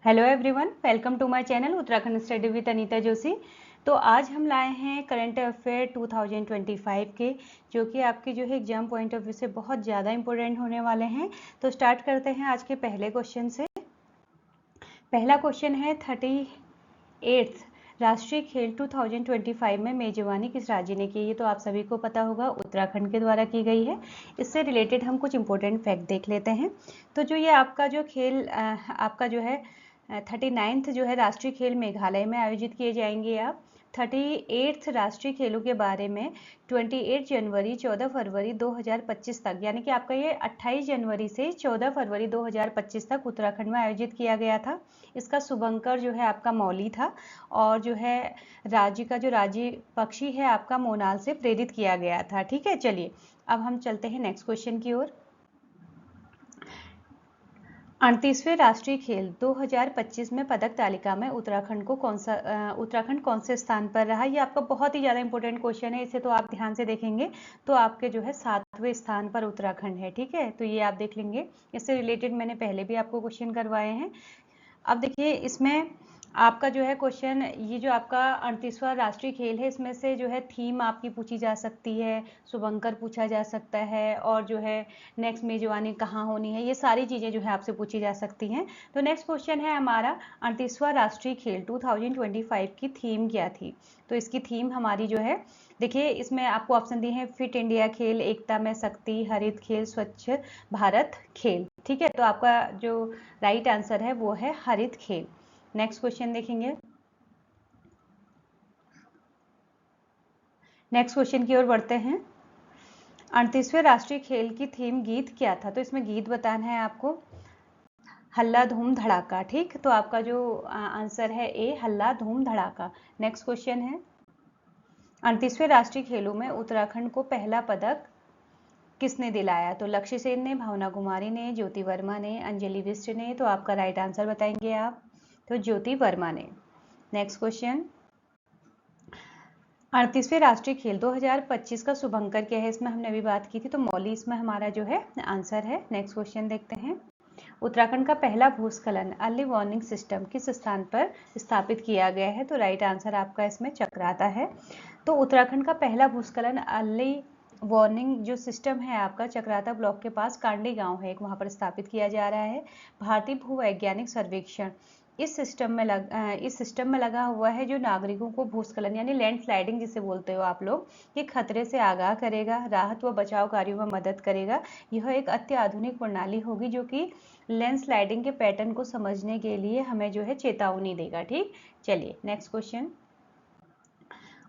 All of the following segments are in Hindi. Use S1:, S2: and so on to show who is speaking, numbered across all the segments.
S1: Hello everyone, welcome to my channel Uttarakhand study with Anita Joshi. तो आज हम लाए हैं करंट अफेयर 2025 के, जो कि आपके जो है एग्जाम पॉइंट ऑफ व्यू से बहुत ज़्यादा इंपॉर्टेंट होने वाले हैं। तो स्टार्ट करते हैं आज के पहले क्वेश्चन से। पहला क्वेश्चन है 38th राष्ट्रीय खेल 2025 में मेजबानी किस राज्य ने की? ये तो आप सभी को पता होगा, उत्तराखंड के द्वारा की गई है। इससे रिलेटेड हम कुछ इंपॉर्टेंट फैक्ट देख लेते हैं। तो जो ये आपका जो खेल आपका जो है 39th जो है राष्ट्रीय खेल मेघालय में आयोजित किए जाएंगे। आप 38th राष्ट्रीय खेलों के बारे में 28 जनवरी 14 फरवरी 2025 तक, यानी कि आपका ये 28 जनवरी से 14 फरवरी 2025 तक उत्तराखंड में आयोजित किया गया था। इसका शुभंकर जो है आपका मौली था, और जो है राज्य का जो राज्य पक्षी है आपका मोनाल से प्रेरित किया गया था। ठीक है, चलिए अब हम चलते हैं नेक्स्ट क्वेश्चन की ओर। 38वें राष्ट्रीय खेल 2025 में पदक तालिका में उत्तराखंड कौन से स्थान पर रहा? ये आपका बहुत ही ज़्यादा इंपॉर्टेंट क्वेश्चन है। इसे तो आप ध्यान से देखेंगे तो आपके जो है 7वें स्थान पर उत्तराखंड है। ठीक है, तो ये आप देख लेंगे। इससे रिलेटेड मैंने पहले भी आपको क्वेश्चन करवाए हैं। अब देखिए इसमें आपका जो है क्वेश्चन, ये जो आपका 38वां राष्ट्रीय खेल है, इसमें से जो है थीम आपकी पूछी जा सकती है, शुभंकर पूछा जा सकता है, और जो है नेक्स्ट मेजबानी कहाँ होनी है, ये सारी चीज़ें जो है आपसे पूछी जा सकती हैं। तो नेक्स्ट क्वेश्चन है हमारा 38वां राष्ट्रीय खेल 2025 की थीम क्या थी? तो इसकी थीम हमारी जो है, देखिए इसमें आपको ऑप्शन दिए हैं, फिट इंडिया खेल, एकता में शक्ति, हरित खेल, स्वच्छ भारत खेल। ठीक है, तो आपका जो राइट आंसर है वो है हरित खेल। नेक्स्ट क्वेश्चन देखेंगे। नेक्स्ट क्वेश्चन की ओर बढ़ते हैं। 38वें राष्ट्रीय खेल की थीम गीत क्या था? तो इसमें गीत बताना है आपको, हल्ला धूम धड़ाका। ठीक, तो आपका जो आंसर है ए, हल्ला धूम धड़ाका। नेक्स्ट क्वेश्चन है 38वें राष्ट्रीय खेलों में उत्तराखंड को पहला पदक किसने दिलाया? तो लक्ष्य सेन ने, भावना कुमारी ने, ज्योति वर्मा ने, अंजलि विष्ट ने। तो आपका राइट आंसर बताएंगे आप, तो ज्योति वर्मा ने। नेक्स्ट क्वेश्चन 38वें राष्ट्रीय खेल 2025 का शुभंकर क्या है? इसमें हमने अभी बात की थी, तो मौली इसमें हमारा जो है आंसर है। नेक्स्ट क्वेश्चन देखते हैं। उत्तराखंड का पहला भूस्खलन अर्ली वार्निंग सिस्टम किस स्थान पर स्थापित किया गया है? तो राइट आंसर आपका इसमें चक्राता है। तो उत्तराखंड का पहला भूस्खलन अर्ली वार्निंग जो सिस्टम है आपका चक्राता ब्लॉक के पास कांडी गांव है एक, वहां पर स्थापित किया जा रहा है। भारतीय भूवैज्ञानिक सर्वेक्षण इस सिस्टम में लगा हुआ है, जो नागरिकों को भूस्खलन यानी लैंडस्लाइडिंग जिसे बोलते हो आप लोग, ये खतरे से आगाह करेगा, राहत व बचाव कार्यों में मदद करेगा। यह एक अत्याधुनिक प्रणाली होगी जो कि लैंडस्लाइडिंग के पैटर्न को समझने के लिए हमें जो है चेतावनी देगा। ठीक, चलिए नेक्स्ट क्वेश्चन।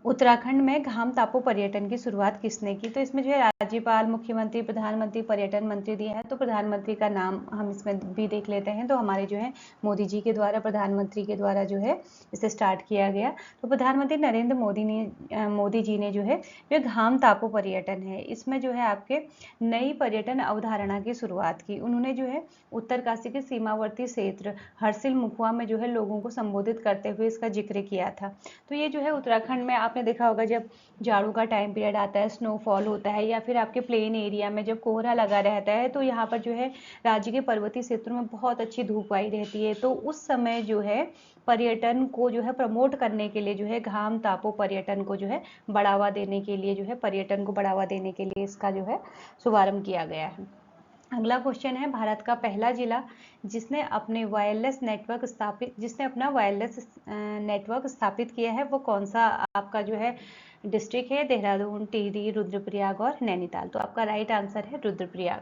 S1: उत्तराखंड में घाम टापू पर्यटन की शुरुआत किसने की? तो इसमें जो है राज्यपाल, मुख्यमंत्री, प्रधानमंत्री, पर्यटन मंत्री दिया है। तो प्रधानमंत्री का नाम हम इसमें भी देख लेते हैं। तो हमारे जो है मोदी जी के द्वारा, प्रधानमंत्री के द्वारा जो है इसे स्टार्ट किया गया। तो प्रधानमंत्री नरेंद्र मोदी जी ने जो है जो घाम टापू पर्यटन है, इसमें जो है आपके नई पर्यटन अवधारणा की शुरुआत की। उन्होंने जो है उत्तरकाशी के सीमावर्ती क्षेत्र हरसिल मुखवा में जो है लोगों को संबोधित करते हुए इसका जिक्र किया था। तो ये जो है उत्तराखंड में आपने देखा होगा, जब जाड़ों का टाइम पीरियड आता है, स्नोफॉल होता है, या फिर आपके प्लेन एरिया में जब कोहरा लगा रहता है, तो यहाँ पर जो है राज्य के पर्वतीय क्षेत्रों में बहुत अच्छी धूप आई रहती है। तो उस समय जो है पर्यटन को जो है प्रमोट करने के लिए जो है घाम टापू पर्यटन को जो है बढ़ावा देने के लिए, जो है पर्यटन को बढ़ावा देने के लिए इसका जो है शुभारंभ किया गया है। अगला क्वेश्चन है, भारत का पहला जिला जिसने अपना वायरलेस नेटवर्क स्थापित किया है, वो कौन सा आपका जो है डिस्ट्रिक्ट है? देहरादून, टिहरी, रुद्रप्रयाग और नैनीताल। तो आपका राइट आंसर है रुद्रप्रयाग।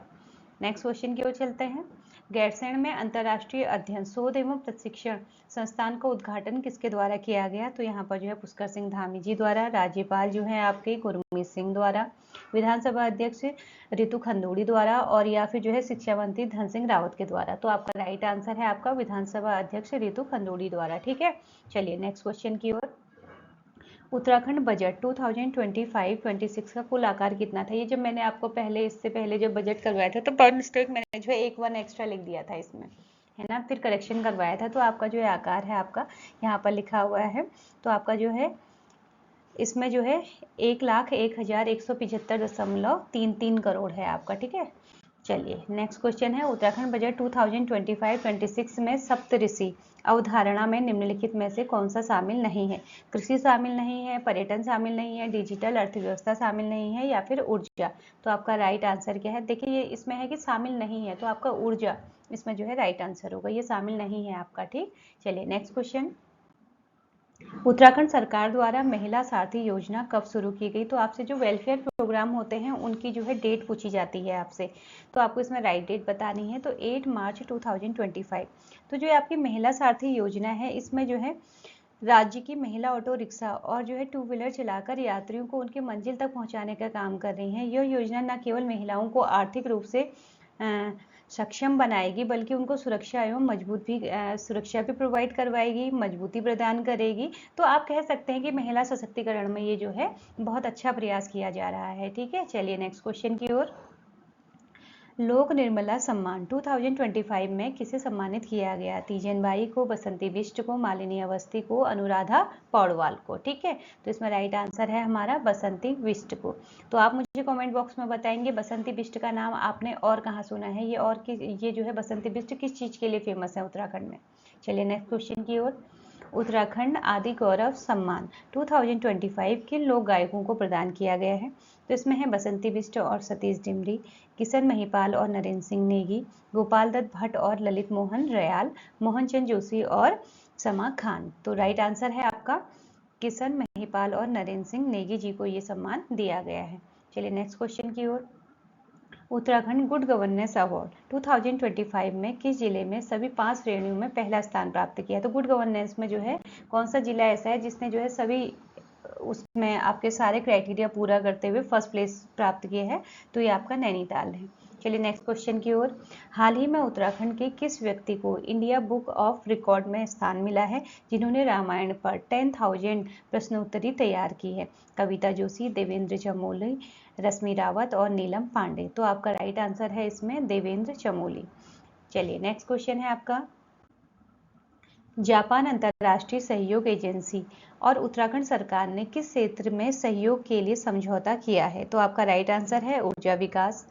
S1: नेक्स्ट क्वेश्चन की ओर चलते हैं। गैरसैंण में अंतर्राष्ट्रीय अध्ययन शोध एवं प्रशिक्षण संस्थान का उद्घाटन किसके द्वारा किया गया? तो यहाँ पर जो है पुष्कर सिंह धामी जी द्वारा, राज्यपाल जो है आपके गुरमीत सिंह द्वारा, विधानसभा अध्यक्ष रितु खंदूड़ी द्वारा, और या फिर जो है शिक्षा मंत्री धन सिंह रावत के द्वारा। तो आपका राइट आंसर है आपका विधानसभा अध्यक्ष रितु खंदूड़ी द्वारा। ठीक है, चलिए नेक्स्ट क्वेश्चन की ओर। उत्तराखंड बजट 2025-26 का कुल आकार कितना था? ये जब मैंने आपको इससे पहले जब बजट करवाया था, तो बाय मिस्टेक मैंने जो है 1 एक्स्ट्रा लिख दिया था इसमें, है ना, फिर करेक्शन करवाया था। तो आपका जो है आकार है आपका यहाँ पर लिखा हुआ है, तो आपका जो है इसमें जो है 1,01,175.33 करोड़ है आपका। ठीक है, चलिए नेक्स्ट क्वेश्चन है, उत्तराखंड बजट 2025-26 में सप्तऋषि अवधारणा में निम्नलिखित में से कौन सा शामिल नहीं है? कृषि शामिल नहीं है, पर्यटन शामिल नहीं है, डिजिटल अर्थव्यवस्था शामिल नहीं है, या फिर ऊर्जा। तो आपका राइट आंसर क्या है? देखिए ये इसमें है कि शामिल नहीं है, तो आपका ऊर्जा इसमें जो है राइट आंसर होगा, ये शामिल नहीं है आपका। ठीक, चलिए नेक्स्ट क्वेश्चन, उत्तराखंड सरकार द्वारा महिला सारथी योजना कब शुरू की गई? तो आपसे जो वेलफेयर प्रोग्राम होते हैं उनकी जो है डेट पूछी जाती है आपसे, तो आपको इसमें राइट डेट बतानी है। तो 8 मार्च 2025। तो जो आपकी महिला सारथी योजना है, इसमें जो है राज्य की महिला ऑटो रिक्शा और जो है टू व्हीलर चलाकर यात्रियों को उनकी मंजिल तक पहुंचाने का काम कर रही हैं। यह योजना न केवल महिलाओं को आर्थिक रूप से सक्षम बनाएगी, बल्कि उनको सुरक्षा एवं सुरक्षा भी प्रोवाइड करवाएगी, मजबूती प्रदान करेगी। तो आप कह सकते हैं कि महिला सशक्तिकरण में ये जो है बहुत अच्छा प्रयास किया जा रहा है। ठीक है, चलिए नेक्स्ट क्वेश्चन की ओर। लोक निर्मला सम्मान 2025 में किसे सम्मानित किया गया? तीजन बाई को, बसंती बिष्ट को, मालिनी अवस्थी को, अनुराधा पौडवाल को। ठीक है, तो इसमें राइट आंसर है हमारा बसंती बिष्ट को। तो आप मुझे कमेंट बॉक्स में बताएंगे बसंती बिष्ट का नाम आपने और कहाँ सुना है, ये जो है बसंती बिष्ट किस चीज के लिए फेमस है उत्तराखंड में। चलिए नेक्स्ट क्वेश्चन की ओर। उत्तराखंड आदि गौरव सम्मान 2025 किन लोक गायकों को प्रदान किया गया है? तो इसमें है बसंती बिष्ट और सतीश डिमरी, किशन महिपाल और नरेंद्र सिंह नेगी, गोपाल दत्त भट्ट और ललित मोहन रयाल, मोहन चंद जोशी और समा खान। तो राइट आंसर है आपका किशन महिपाल और नरेंद्र सिंह नेगी जी को ये सम्मान दिया गया है। चलिए नेक्स्ट क्वेश्चन की ओर। उत्तराखंड गुड गवर्नेंस अवार्ड 2025 में किस जिले में सभी 5 श्रेणियों में पहला स्थान प्राप्त किया? तो गुड गवर्नेंस में जो है कौन सा जिला ऐसा है जिसने जो है सभी उसमें आपके सारे क्राइटेरिया पूरा करते हुए फर्स्ट प्लेस प्राप्त किया है? तो ये आपका नैनीताल है। चलिए नेक्स्ट क्वेश्चन की ओर। हाल ही में उत्तराखंड के किस व्यक्ति को इंडिया बुक ऑफ रिकॉर्ड में स्थान मिला है जिन्होंने रामायण पर 10,000 प्रश्नोत्तरी तैयार की है? कविता जोशी, देवेंद्र चमोली, रश्मि रावत और नीलम पांडे। तो आपका राइट आंसर है इसमें देवेंद्र चमोली। चलिए नेक्स्ट क्वेश्चन है आपका, जापान अंतर्राष्ट्रीय सहयोग एजेंसी और उत्तराखंड सरकार ने किस क्षेत्र में सहयोग के लिए समझौता किया है? तो आपका राइट आंसर है ऊर्जा विकास।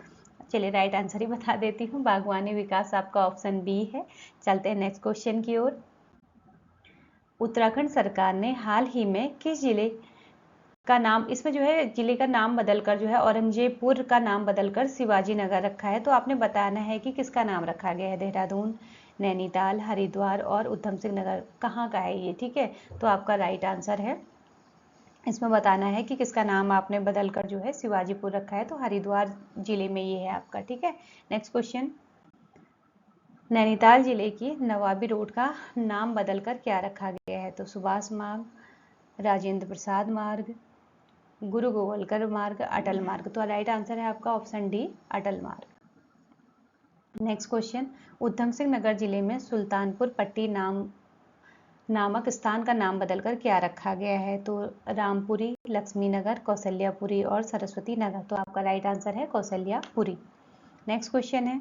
S1: चलिए राइट आंसर ही बता देती हूँ, बागवानी विकास आपका ऑप्शन बी है। चलते हैं नेक्स्ट क्वेश्चन की ओर। उत्तराखंड सरकार ने हाल ही में किस जिले का नाम, इसमें जो है जिले का नाम बदलकर जो है औरंगजेबपुर का नाम बदलकर शिवाजी नगर रखा है। तो आपने बताना है कि किसका नाम रखा गया है। देहरादून, नैनीताल, हरिद्वार और उधम सिंह नगर कहाँ का है ये? ठीक है, तो आपका राइट आंसर है इसमें बताना है कि किसका नाम आपने बदलकर जो है शिवाजीपुर रखा है। तो हरिद्वार जिले में ये है आपका। ठीक है, नेक्स्ट क्वेश्चन। नैनीताल जिले की नवाबी रोड का नाम बदलकर क्या रखा गया है? तो सुभाष मार्ग, राजेंद्र प्रसाद मार्ग, गुरु गोवलकर मार्ग, अटल मार्ग। तो राइट आंसर है आपका option D Atal Marg. Next question. Udham Singh Nagar जिले में सुल्तानपुर पट्टी नामक स्थान का नाम बदलकर क्या रखा गया है? तो रामपुरी, लक्ष्मी नगर, कौशल्यापुरी और सरस्वती नगर। तो आपका राइट आंसर है कौशल्यापुरी। नेक्स्ट क्वेश्चन है,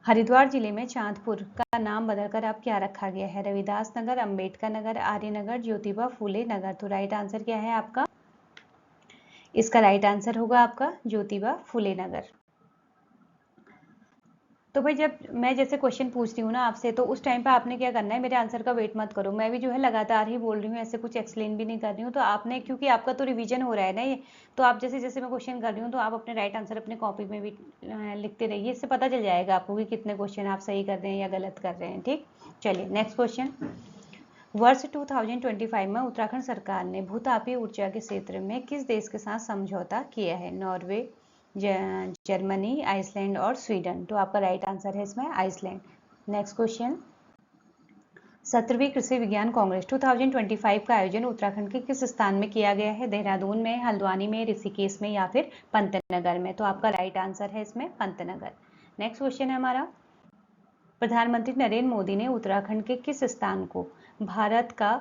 S1: हरिद्वार जिले में चांदपुर का नाम बदलकर अब क्या रखा गया है? रविदास नगर, अंबेडकर नगर, आर्य नगर, ज्योतिबा फूले नगर। तो राइट आंसर क्या है आपका? इसका राइट आंसर होगा आपका ज्योतिबा फूले नगर। तो भाई जब मैं जैसे क्वेश्चन पूछती हूँ ना आपसे, तो उस टाइम पे आपने क्या करना है, मेरे आंसर का वेट मत करो। मैं भी जो है लगातार ही बोल रही हूँ, ऐसे कुछ एक्सप्लेन भी नहीं कर रही हूँ। तो आपने, क्योंकि आपका तो रिवीजन हो रहा है ना ये, तो आप जैसे जैसे मैं क्वेश्चन कर रही हूँ तो आप अपने राइट आंसर अपने कॉपी में भी लिखते रहिए। इससे पता चल जाएगा आपको कि कितने क्वेश्चन आप सही कर रहे हैं या गलत कर रहे हैं। ठीक, चलिए नेक्स्ट क्वेश्चन। वर्ष 2025 में उत्तराखंड सरकार ने भूतापीय ऊर्जा के क्षेत्र में किस देश के साथ समझौता किया है? नॉर्वे, जर्मनी, आइसलैंड और स्वीडन। तो आपका राइट आंसर है इसमें आइसलैंड। Next question. 17वीं कृषि विज्ञान कांग्रेस 2025 का आयोजन उत्तराखंड के किस स्थान में किया गया है? देहरादून में, हल्द्वानी में, ऋषिकेश में या फिर पंतनगर में? तो आपका राइट आंसर है इसमें पंतनगर। नेक्स्ट क्वेश्चन है हमारा, प्रधानमंत्री नरेंद्र मोदी ने उत्तराखंड के किस स्थान को भारत का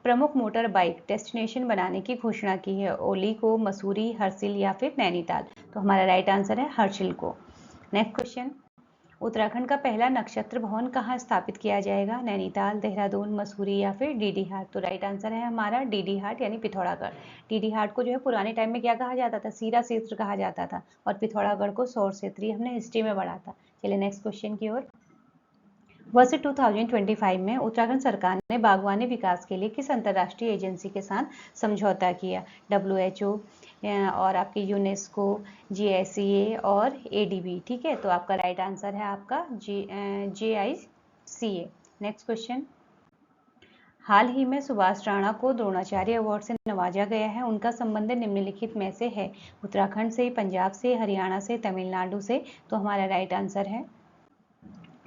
S1: प्रमुख मोटर बाइक डेस्टिनेशन बनाने की घोषणा की है? ओली को, मसूरी, हर्षिल या फिर नैनीताल? तो हमारा राइट आंसर है हर्षिल को। Next question. उत्तराखंड का पहला नक्षत्र भवन कहाँ स्थापित किया जाएगा? नैनीताल, देहरादून, मसूरी या फिर डीडी हाट? तो राइट आंसर है हमारा डीडी हाट यानी पिथौरागढ़। डीडी हाट को जो है पुराने टाइम में क्या कहा जाता था? सीरा क्षेत्र कहा जाता था, और पिथौरागढ़ को सौर क्षेत्र। हमने हिस्ट्री में पढ़ा था। चलिए नेक्स्ट क्वेश्चन की ओर। वर्ष 2025 में उत्तराखंड सरकार ने बागवानी विकास के लिए किस अंतर्राष्ट्रीय एजेंसी के साथ समझौता किया? WHO और आपकी यूनेस्को, GICA और ADB। ठीक है, तो आपका राइट आंसर है आपका JICA। Next question. हाल ही में सुभाष राणा को द्रोणाचार्य अवार्ड से नवाजा गया है। उनका संबंध निम्नलिखित में से है? उत्तराखंड से, पंजाब से, हरियाणा से, तमिलनाडु से? तो हमारा राइट आंसर है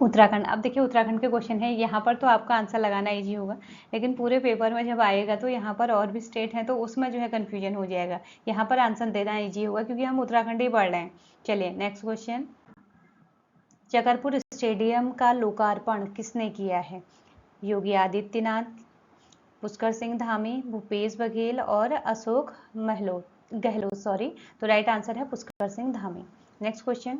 S1: उत्तराखंड। अब देखिए उत्तराखंड के क्वेश्चन है, यहाँ पर तो आपका आंसर लगाना इजी होगा, लेकिन पूरे पेपर में जब आएगा तो यहाँ पर और भी स्टेट हैं तो उसमें जो है कन्फ्यूजन हो जाएगा। यहाँ पर आंसर देना इजी होगा क्योंकि हम उत्तराखंड ही पढ़ रहे हैं। चलिए नेक्स्ट क्वेश्चन। चकरपुर स्टेडियम का लोकार्पण किसने किया है? योगी आदित्यनाथ, पुष्कर सिंह धामी, भूपेश बघेल और अशोक गहलोत। तो राइट आंसर है पुष्कर सिंह धामी। Next question.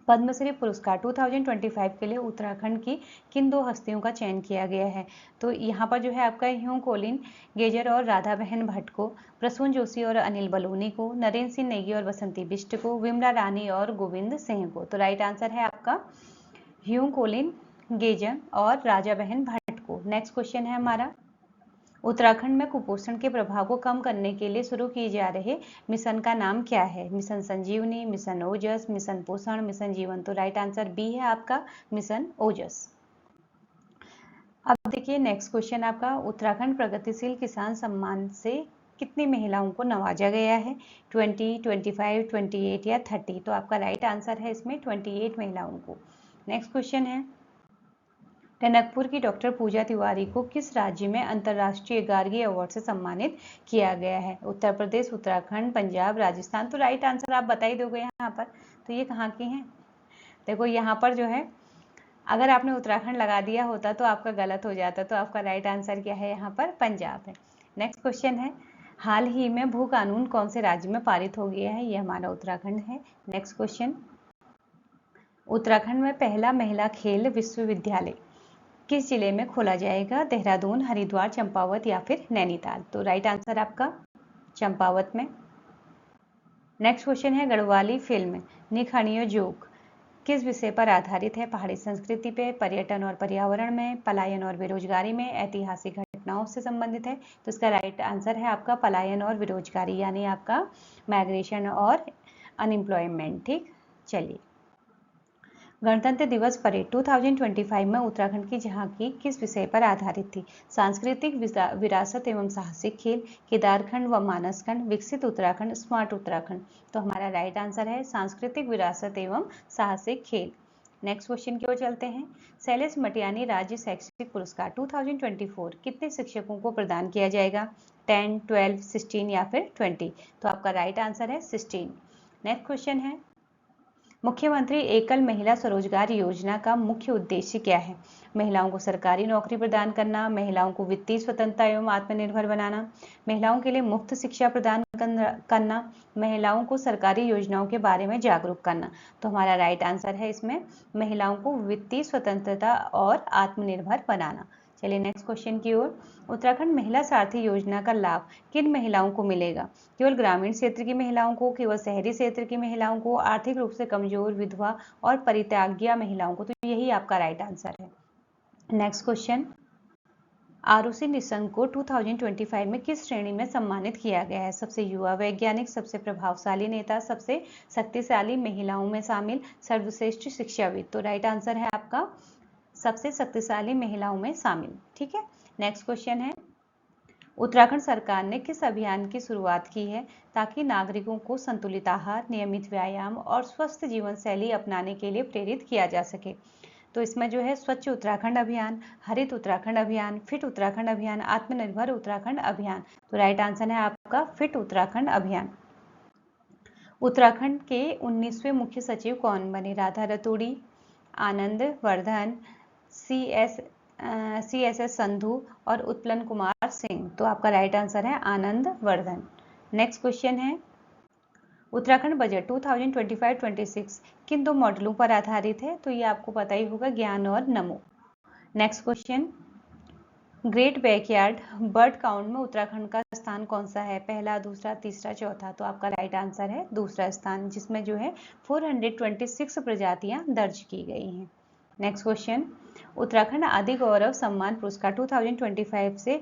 S1: पद्मश्री पुरस्कार 2025 के लिए उत्तराखंड की किन 2 हस्तियों का चयन किया गया है? तो यहाँ पर जो है आपका ह्यू कोलिन गेजर और राधा बहन भट्ट को, प्रसून जोशी और अनिल बलूनी को, नरेंद्र सिंह नेगी और बसंती बिष्ट को, विमला रानी और गोविंद सिंह को। तो राइट आंसर है आपका ह्यू कोलिन गेजर और राजा बहन भट्ट को। नेक्स्ट क्वेश्चन है हमारा। उत्तराखंड में कुपोषण के प्रभाव को कम करने के लिए शुरू किए जा रहे मिशन का नाम क्या है? मिशन संजीवनी, मिशन ओजस, मिशन पोषण, मिशन जीवन? तो राइट आंसर बी है आपका मिशन ओजस। अब देखिए नेक्स्ट क्वेश्चन आपका। उत्तराखंड प्रगतिशील किसान सम्मान से कितनी महिलाओं को नवाजा गया है? 20, 25, 28 या 30? तो आपका राइट आंसर है इसमें 28 महिलाओं को। नेक्स्ट क्वेश्चन है। टनकपुर की डॉक्टर पूजा तिवारी को किस राज्य में अंतर्राष्ट्रीय गार्गी अवार्ड से सम्मानित किया गया है? उत्तर प्रदेश, उत्तराखंड, पंजाब, राजस्थान? तो राइट आंसर आप बता ही दोगे यहाँ पर। तो ये कहाँ की हैं? देखो यहाँ पर जो है अगर आपने उत्तराखंड लगा दिया होता तो आपका गलत हो जाता, तो आपका राइट आंसर क्या है? यहाँ पर पंजाब है। नेक्स्ट क्वेश्चन है। हाल ही में भू कानून कौन से राज्य में पारित हो गया है? ये हमारा उत्तराखंड है। Next question. उत्तराखंड में पहला महिला खेल विश्वविद्यालय किस जिले में खोला जाएगा? देहरादून, हरिद्वार, चंपावत या फिर नैनीताल? तो राइट आंसर आपका चंपावत में। नेक्स्ट क्वेश्चन है। गढ़वाली फिल्म निखणियो जोग किस विषय पर आधारित है? पहाड़ी संस्कृति पे, पर्यटन और पर्यावरण में, पलायन और बेरोजगारी में, ऐतिहासिक घटनाओं से संबंधित है? तो इसका राइट आंसर है आपका पलायन और बेरोजगारी, यानी आपका माइग्रेशन और अनएम्प्लॉयमेंट। ठीक, चलिए। गणतंत्र दिवस परेड 2025 में उत्तराखंड की झांकी किस विषय पर आधारित थी? सांस्कृतिक विरासत एवं साहसिक खेल, केदारखंड व मानसखंड, विकसित उत्तराखंड, स्मार्ट उत्तराखंड? तो हमारा राइट आंसर है सांस्कृतिक विरासत एवं साहसिक खेल। नेक्स्ट क्वेश्चन की ओर चलते हैं। शैलेश मटियानी राज्य शैक्षिक पुरस्कार 2024 कितने शिक्षकों को प्रदान किया जाएगा? 10, 12, 16 या फिर 20? तो आपका राइट आंसर है 16। नेक्स्ट क्वेश्चन है। मुख्यमंत्री एकल महिला स्वरोजगार योजना का मुख्य उद्देश्य क्या है? महिलाओं को सरकारी नौकरी प्रदान करना, महिलाओं को वित्तीय स्वतंत्रता एवं आत्मनिर्भर बनाना, महिलाओं के लिए मुफ्त शिक्षा प्रदान करना, महिलाओं को सरकारी योजनाओं के बारे में जागरूक करना? तो हमारा राइट आंसर है इसमें महिलाओं को वित्तीय स्वतंत्रता और आत्मनिर्भर बनाना। चलिए नेक्स्ट क्वेश्चन की ओर। उत्तराखंड महिला सारथी योजना का लाभ किन महिलाओं को मिलेगा? केवल ग्रामीण क्षेत्र की महिलाओं को, केवल शहरी क्षेत्र की महिलाओं को, आर्थिक रूप से कमजोर, विधवा और परित्याग्या महिलाओं को? तो यही आपका राइट आंसर है। Next question. आरुषि निशंक को 2025 में किस श्रेणी में सम्मानित किया गया है? सबसे युवा वैज्ञानिक, सबसे प्रभावशाली नेता, सबसे शक्तिशाली महिलाओं में शामिल, सर्वश्रेष्ठ शिक्षाविद? तो राइट आंसर है आपका सबसे शक्तिशाली महिलाओं में शामिल। ठीक है। नेक्स्ट क्वेश्चन है। उत्तराखंड सरकार ने किस अभियान की शुरुआत की है ताकि नागरिकों को संतुलित आहार, नियमित व्यायाम और स्वस्थ जीवन शैली अपनाने के लिए प्रेरित किया जा सके? तो इसमें जो है स्वच्छ उत्तराखंड अभियान, हरित उत्तराखंड अभियान, फिट उत्तराखंड अभियान, आत्मनिर्भर उत्तराखंड अभियान? तो राइट आंसर है आपका फिट उत्तराखंड अभियान। उत्तराखंड के 19वें मुख्य सचिव कौन बने? राधा रतूड़ी, आनंद वर्धन, CSS संधू और उत्पलन कुमार सिंह? तो आपका राइट आंसर है आनंद वर्धन। नेक्स्ट क्वेश्चन है। उत्तराखंड बजट 2025-26 किन दो मॉडलों पर आधारित है? तो ये आपको पता ही होगा, ज्ञान और नमो। Next question, great backyard bird count में उत्तराखंड का स्थान कौन सा है? पहला, दूसरा, तीसरा, चौथा? तो आपका राइट आंसर है दूसरा स्थान, जिसमें जो है 426 प्रजातियां दर्ज की गई हैं। नेक्स्ट क्वेश्चन, उत्तराखंड आदि गौरव सम्मान पुरस्कार 2025 से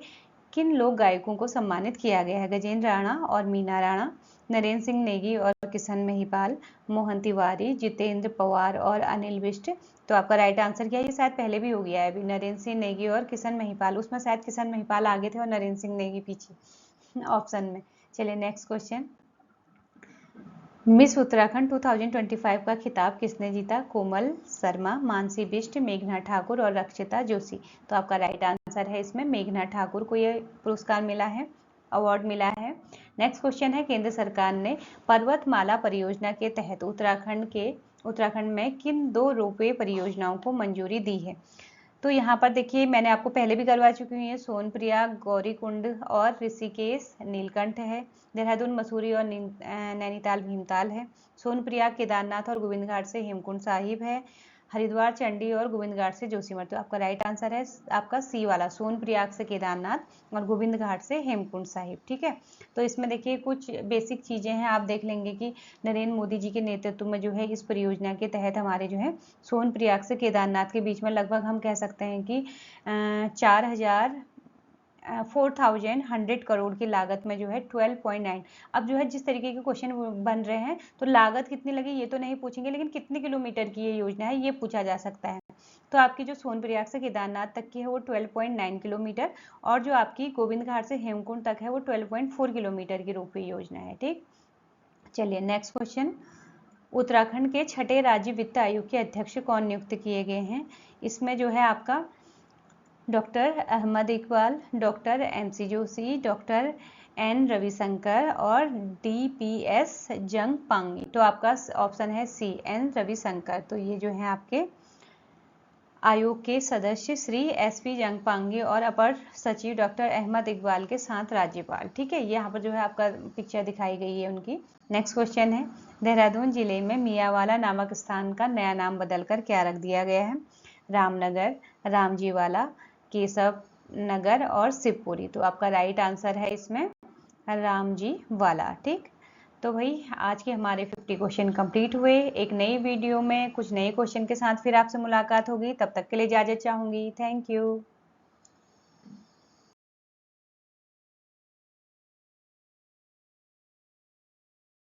S1: किन लोक गायकों को सम्मानित किया गया है? गजेंद्र राणा और मीना राणा, नरेंद्र सिंह नेगी और किशन महिपाल, मोहन तिवारी, जितेंद्र पवार और अनिल बिष्ट? तो आपका राइट आंसर क्या है? ये शायद पहले भी हो गया है अभी, नरेंद्र सिंह नेगी और किशन महिपाल। उसमें शायद किशन महिपाल आगे थे और नरेंद्र सिंह नेगी पीछे ऑप्शन में। चलिए नेक्स्ट क्वेश्चन, मिस उत्तराखंड 2025 का खिताब किसने जीता? कोमल शर्मा, मानसी बिष्ट, मेघना ठाकुर और रक्षिता जोशी? तो आपका राइट आंसर है इसमें मेघना ठाकुर को ये पुरस्कार मिला है, अवार्ड मिला है। नेक्स्ट क्वेश्चन है, केंद्र सरकार ने पर्वतमाला परियोजना के तहत उत्तराखंड में किन 2 रोपवे परियोजनाओं को मंजूरी दी है? तो यहाँ पर देखिए, मैंने आपको पहले भी करवा चुकी हूँ, ये सोनप्रिया गौरीकुंड और ऋषिकेश नीलकंठ है, देहरादून मसूरी और नैनीताल भीमताल है, सोनप्रिया केदारनाथ और गोविंद घाट से हेमकुंड साहिब है, हरिद्वार चंडी और गोविंद घाट से जोशीमठ। तो आपका राइट आंसर है आपका सी वाला, सोनप्रयाग से केदारनाथ और गोविंद घाट से हेमकुंड साहिब। ठीक है, तो इसमें देखिए कुछ बेसिक चीजें हैं, आप देख लेंगे कि नरेंद्र मोदी जी के नेतृत्व में जो है इस परियोजना के तहत हमारे जो है सोनप्रयाग से केदारनाथ के बीच में लगभग हम कह सकते हैं कि 4,100 करोड़ की लागत में जो है 12.9। अब जो है जिस तरीके के क्वेश्चन बन रहे हैं तो लागत कितनी लगी ये तो नहीं पूछेंगे, लेकिन कितने किलोमीटर की ये योजना है ये पूछा जा सकता है। तो आपकी जो सोनप्रयाग से केदारनाथ तक की है वो 12.9 किलोमीटर, और जो आपकी गोविंद घाट से हेमकुंड तक है वो 12.4 किलोमीटर की रोपवे योजना है। ठीक, चलिए नेक्स्ट क्वेश्चन, उत्तराखंड के छठे राज्य वित्त आयोग के अध्यक्ष कौन नियुक्त किए गए हैं? इसमें जो है आपका doctor Ahmad Iqbal, doctor MC Joshi, doctor N Ravishankar और DPS जंगपांगी। तो आपका ऑप्शन है सी, N रविशंकर। तो ये जो है आपके आयोग के सदस्य श्री SP जंगपांगी और अपर सचिव डॉक्टर अहमद इकबाल के साथ राज्यपाल। ठीक है, यहाँ पर जो है आपका पिक्चर दिखाई गई है उनकी। नेक्स्ट क्वेश्चन है, देहरादून जिले में मियावाला नामक स्थान का नया नाम बदलकर क्या रख दिया गया है? रामनगर, रामजीवाला, केशव नगर और शिवपुरी। तो आपका राइट आंसर है इसमें रामजी वाला। ठीक, तो भाई आज के हमारे 50 क्वेश्चन कंप्लीट हुए। एक नई वीडियो में कुछ नए क्वेश्चन के साथ फिर आपसे मुलाकात होगी, तब तक के लिए इजाजत चाहूंगी। Thank you.